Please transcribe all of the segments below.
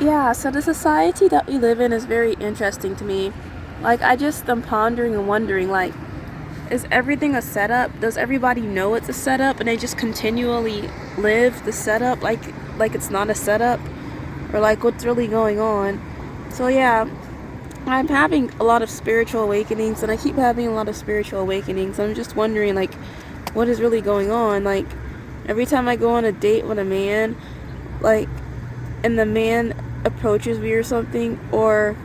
Yeah, so the society that we live in is very interesting to me. Like, I just am pondering and wondering, like, is everything a setup? Does everybody know it's a setup and they just continually live the setup like it's not a setup? Or like what's really going on? So yeah, I'm having a lot of spiritual awakenings and I keep having a lot of spiritual awakenings. I'm just wondering like what is really going on? Like every time I go on a date with a man, like and the man approaches me or something, or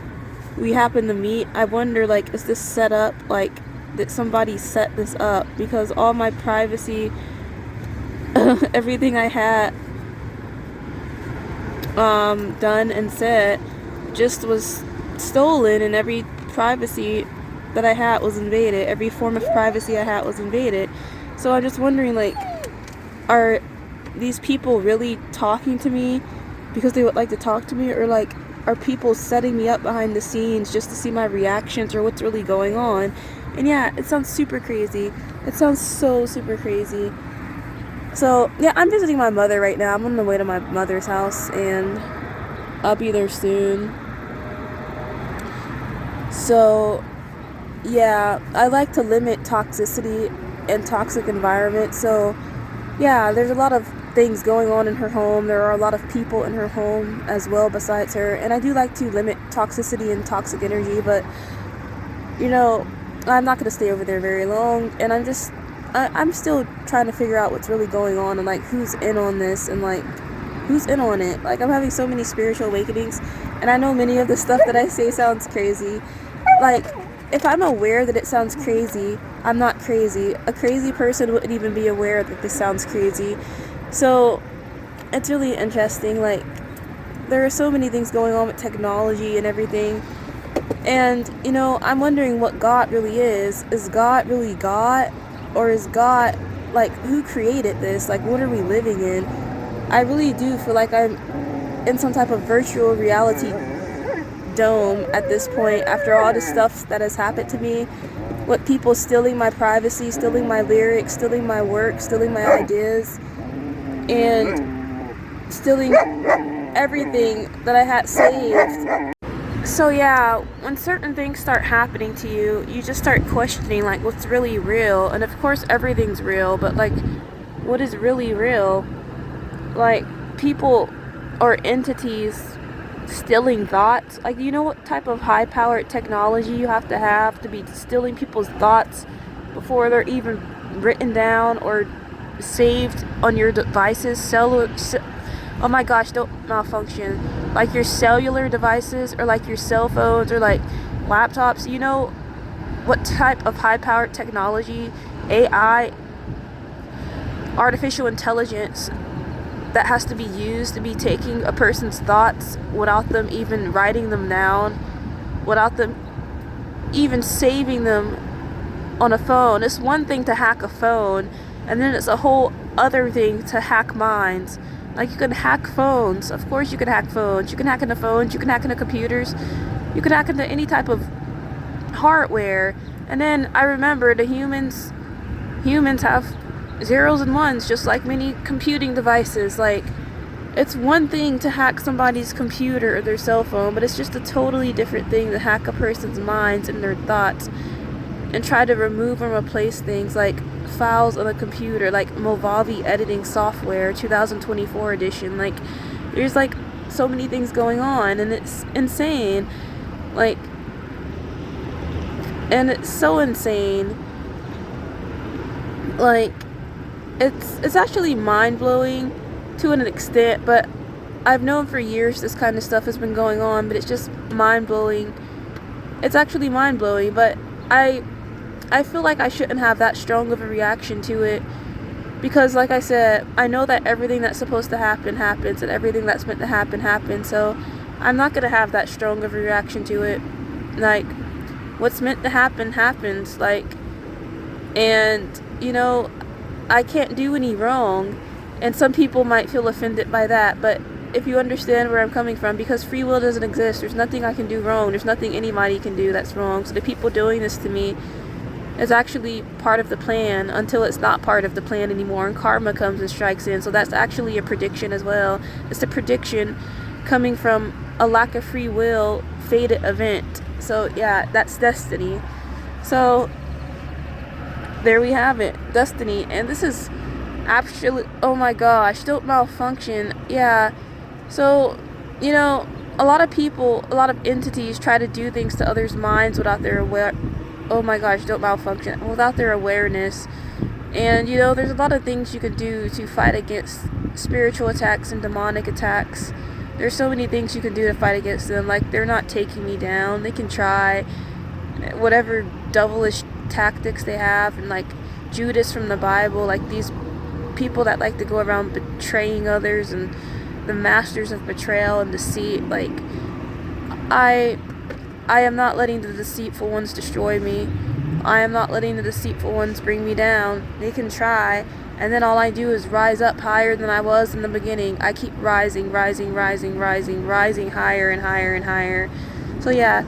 we happen to meet, I wonder like, is this set up? Like, did somebody set this up? Because all my privacy, everything I had done and said, just was stolen, and every privacy that I had was invaded. Every form of privacy I had was invaded. So I'm just wondering, like, are these people really talking to me because they would like to talk to me, or like are people setting me up behind the scenes just to see my reactions or what's really going on? And yeah, it sounds super crazy. It sounds so super crazy. So yeah, I'm visiting my mother right now. I'm on the way to my mother's house and I'll be there soon. So yeah, I like to limit toxicity and toxic environment. So yeah, there's a lot of things going on in her home. There are a lot of people in her home as well besides her. And I do like to limit toxicity and toxic energy, but you know, I'm not going to stay over there very long. And I'm still trying to figure out what's really going on and like who's in on this and like who's in on it. Like I'm having so many spiritual awakenings and I know many of the stuff that I say sounds crazy. Like if I'm aware that it sounds crazy, I'm not crazy. A crazy person wouldn't even be aware that this sounds crazy. So it's really interesting. Like there are so many things going on with technology and everything. And I'm wondering what God really is. Is God really God? Or is God like who created this? Like what are we living in? I really do feel like I'm in some type of virtual reality dome at this point after all the stuff that has happened to me, with people stealing my privacy, stealing my lyrics, stealing my work, stealing my ideas, and stealing everything that I had saved. So yeah, when certain things start happening to you, you just start questioning like what's really real. And of course everything's real, but like what is really real? Like people or entities stealing thoughts. Like you know what type of high powered technology you have to be stealing people's thoughts before they're even written down or saved on your devices, oh my gosh, don't malfunction. Like your cellular devices or like your cell phones or like laptops. You know what type of high powered technology, AI, artificial intelligence, that has to be used to be taking a person's thoughts without them even writing them down, without them even saving them on a phone. It's one thing to hack a phone, and then it's a whole other thing to hack minds. Like you can hack phones. Of course you can hack phones. You can hack into phones, you can hack into computers, you can hack into any type of hardware. And then I remember the humans have zeros and ones just like many computing devices. Like it's one thing to hack somebody's computer or their cell phone, but it's just a totally different thing to hack a person's minds and their thoughts and try to remove and replace things like files on a computer, like Movavi editing software 2024 edition. Like there's like so many things going on and it's insane. Like, and it's so insane. Like it's actually mind-blowing to an extent, but I've known for years this kind of stuff has been going on, but it's just mind-blowing. It's actually mind-blowing, but I feel like I shouldn't have that strong of a reaction to it because like I said, I know that everything that's supposed to happen happens and everything that's meant to happen happens. So I'm not going to have that strong of a reaction to it. Like what's meant to happen happens, like, and I can't do any wrong, and some people might feel offended by that, but if you understand where I'm coming from, because free will doesn't exist, there's nothing I can do wrong, there's nothing anybody can do that's wrong. So the people doing this to me is actually part of the plan until it's not part of the plan anymore and karma comes and strikes in. So that's actually a prediction as well. It's a prediction coming from a lack of free will fated event. So yeah, that's destiny. So there we have it, destiny. And this is actually, oh my gosh, don't malfunction. Yeah. So, you know, a lot of people, a lot of entities try to do things to others' minds without their oh my gosh, don't malfunction, without their awareness. And you know, there's a lot of things you can do to fight against spiritual attacks and demonic attacks. There's so many things you can do to fight against them. Like, they're not taking me down. They can try whatever devilish tactics they have, and like Judas from the Bible, like these people that like to go around betraying others and the masters of betrayal and deceit. Like, I am not letting the deceitful ones destroy me. I am not letting the deceitful ones bring me down. They can try, and then all I do is rise up higher than I was in the beginning. I keep rising higher and higher and higher. So yeah,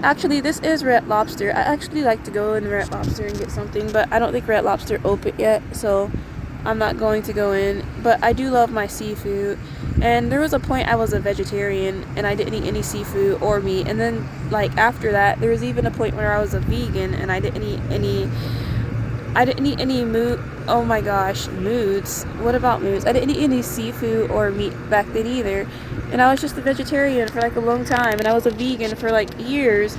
actually this is Red Lobster. I actually like to go in Red Lobster and get something, but I don't think Red Lobster open yet, so I'm not going to go in. But I do love my seafood, and there was a point I was a vegetarian and I didn't eat any seafood or meat, and then like after that there was even a point where I was a vegan and I didn't eat any oh my gosh, moods. What about moods? I didn't eat any seafood or meat back then either. And I was just a vegetarian for like a long time, and I was a vegan for like years.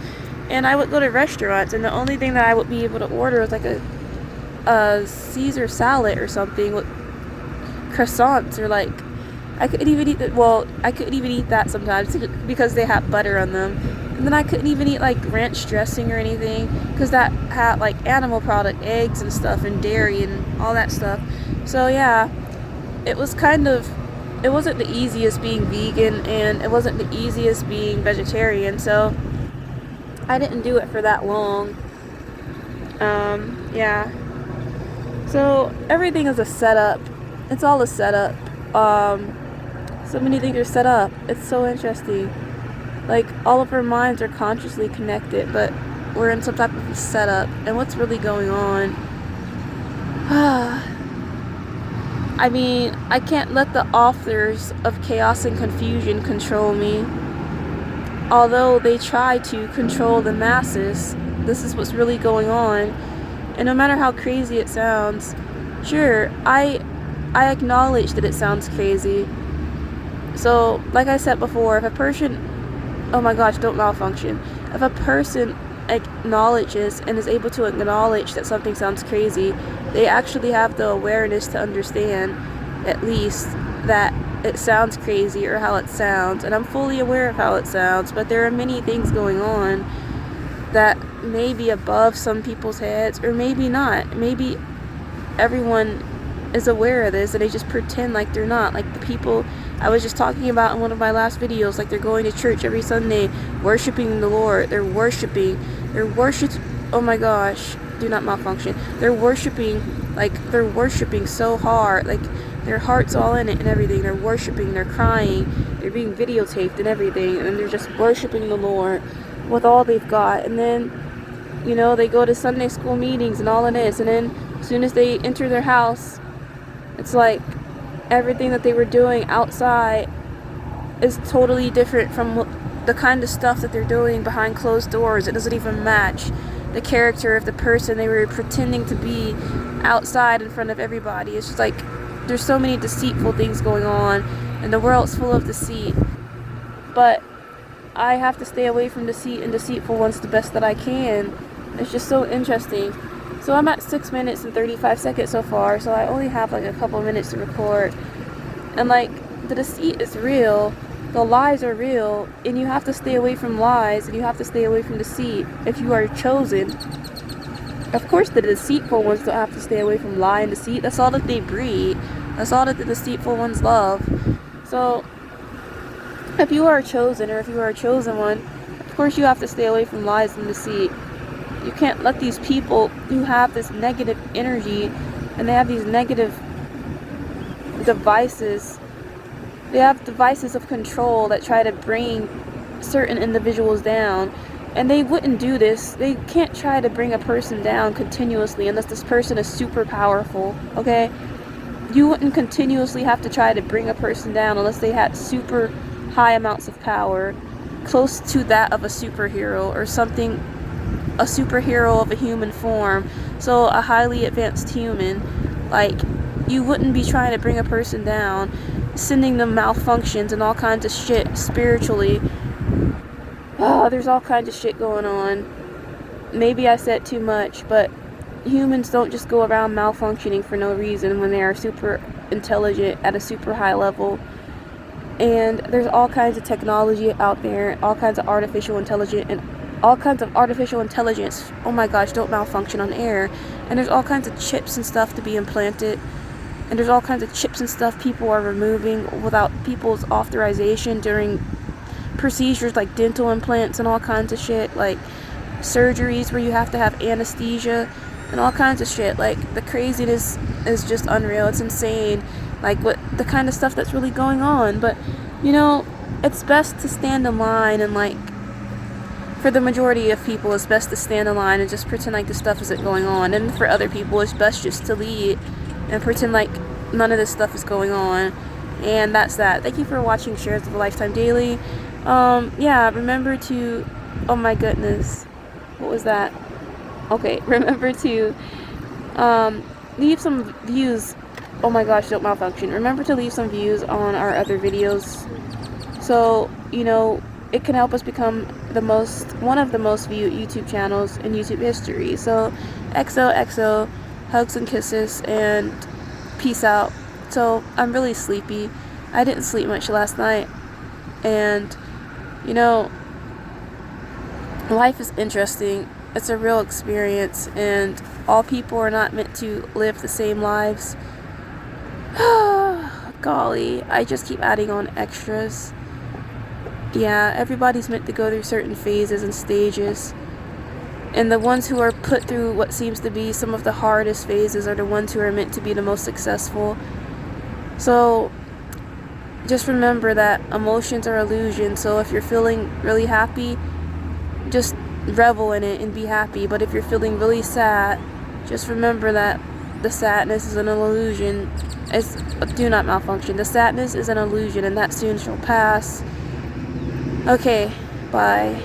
And I would go to restaurants, and the only thing that I would be able to order was like a Caesar salad or something with croissants, or like I couldn't even eat that sometimes because they had butter on them. And then I couldn't even eat like ranch dressing or anything because that had like animal product, eggs and stuff, and dairy and all that stuff. So yeah, it wasn't the easiest being vegan, and it wasn't the easiest being vegetarian. So I didn't do it for that long. Yeah. So everything is a setup. It's all a setup. So many things are set up. It's so interesting. Like, all of our minds are consciously connected, but we're in some type of setup. And what's really going on? I mean, I can't let the authors of chaos and confusion control me. Although they try to control the masses, this is what's really going on. And no matter how crazy it sounds, sure, I acknowledge that it sounds crazy. So, like I said before, if a person, oh my gosh, don't malfunction. If a person acknowledges and is able to acknowledge that something sounds crazy, they actually have the awareness to understand, at least, that it sounds crazy or how it sounds. And I'm fully aware of how it sounds, but there are many things going on that may be above some people's heads, or maybe not. Maybe everyone is aware of this and they just pretend like they're not. Like the people I was just talking about in one of my last videos, like they're going to church every Sunday, worshiping the Lord. They're worshiping, oh my gosh, do not malfunction. They're worshiping so hard, like their heart's all in it and everything. They're worshiping, they're crying, they're being videotaped and everything, and they're just worshiping the Lord with all they've got. And then, you know, they go to Sunday school meetings and all of this, and then as soon as they enter their house, it's like everything that they were doing outside is totally different from the kind of stuff that they're doing behind closed doors. It doesn't even match the character of the person they were pretending to be outside in front of everybody. It's just like there's so many deceitful things going on, and the world's full of deceit. But I have to stay away from deceit and deceitful ones the best that I can. It's just so interesting. So I'm at 6 minutes and 35 seconds so far, so I only have like a couple minutes to record. And like, the deceit is real, the lies are real, and you have to stay away from lies, and you have to stay away from deceit if you are chosen. Of course the deceitful ones don't have to stay away from lie and deceit. That's all that they breed. That's all that the deceitful ones love. So if you are chosen, or if you are a chosen one, of course you have to stay away from lies and deceit. You can't let these people who have this negative energy, and they have these negative devices, they have devices of control that try to bring certain individuals down. And they wouldn't do this. They can't try to bring a person down continuously unless this person is super powerful, okay? You wouldn't continuously have to try to bring a person down unless they had super high amounts of power, close to that of a superhero or something, a superhero of a human form. So a highly advanced human, like, you wouldn't be trying to bring a person down, sending them malfunctions and all kinds of shit spiritually. There's all kinds of shit going on. Maybe I said too much, but humans don't just go around malfunctioning for no reason when they are super intelligent at a super high level. And there's all kinds of technology out there, all kinds of artificial intelligence, and all kinds of artificial intelligence, oh my gosh, don't malfunction on air. And there's all kinds of chips and stuff to be implanted. And there's all kinds of chips and stuff people are removing without people's authorization during procedures like dental implants and all kinds of shit, like surgeries where you have to have anesthesia and all kinds of shit. Like, the craziness is just unreal. It's insane, like, what the kind of stuff that's really going on. But, you know, it's best to stand in line, and, like, for the majority of people, it's best to stand in line and just pretend like this stuff isn't going on. And for other people, it's best just to lead and pretend like none of this stuff is going on. And that's that. Thank you for watching Shares of a Lifetime Daily. Yeah, remember to, oh my goodness, what was that? Okay, remember to leave some views. Oh my gosh, don't malfunction. Remember to leave some views on our other videos, so, you know, it can help us become one of the most viewed YouTube channels in YouTube history. So, XOXO, hugs and kisses, and peace out. So, I'm really sleepy. I didn't sleep much last night, and, you know, life is interesting. It's a real experience, and all people are not meant to live the same lives. Golly, I just keep adding on extras. Yeah, everybody's meant to go through certain phases and stages, and the ones who are put through what seems to be some of the hardest phases are the ones who are meant to be the most successful. So just remember that emotions are illusions. So if you're feeling really happy, just revel in it and be happy. But if you're feeling really sad, just remember that the sadness is an illusion. Do not malfunction. The sadness is an illusion, and that soon shall pass. Okay, bye.